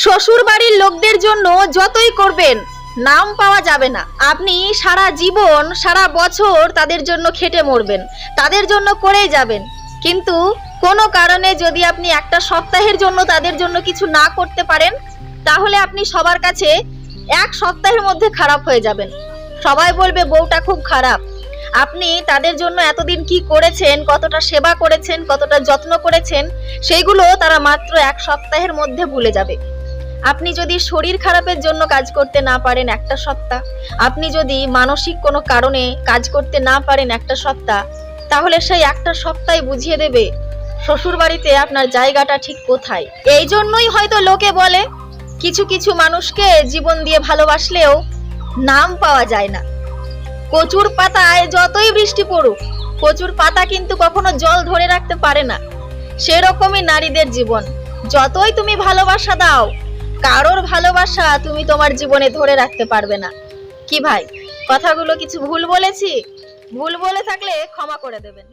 শ্বশুর বাড়ির লোকদের জন্য যতই করবেন নাম পাওয়া যাবে না। আপনি সারা জীবন সারা বছর তাদের জন্য খেটে মরবেন, তাদের জন্য করেই যাবেন, কিন্তু কোনো কারণে যদি আপনি একটা সপ্তাহের জন্য তাদের জন্য কিছু না করতে পারেন, তাহলে আপনি সবার কাছে এক সপ্তাহের মধ্যে খারাপ হয়ে যাবেন। সবাই বলবে বউটা খুব খারাপ। আপনি তাদের জন্য এতদিন কি করেছেন, কতটা সেবা করেছেন, কতটা যত্ন করেছেন, সেইগুলো তারা মাত্র এক সপ্তাহের মধ্যে ভুলে যাবে। আপনি যদি শরীর খারাপের জন্য কাজ করতে না পারেন একটা সপ্তাহ, আপনি যদি মানসিক কোনো কারণে কাজ করতে না পারেন একটা সপ্তাহ, তাহলে সেই একটা সপ্তাহে বুঝিয়ে দেবে শ্বশুর বাড়িতে আপনার জায়গাটা ঠিক কোথায়। এই জন্যই হয়তো লোকে বলে কিছু কিছু মানুষকে জীবন দিয়ে ভালোবাসলেও নাম পাওয়া যায় না। কচুর পাতায় যতই বৃষ্টি পড়ুক, কচুর পাতা কিন্তু কখনো জল ধরে রাখতে পারে না। সেরকমই নারীদের জীবন, যতই তুমি ভালোবাসা দাও, কারোর ভালোবাসা তুমি তোমার জীবনে ধরে রাখতে পারবে না। কি ভাই, কথাগুলো কিছু ভুল বলেছি? ভুল বলে থাকলে ক্ষমা করে দেবেন।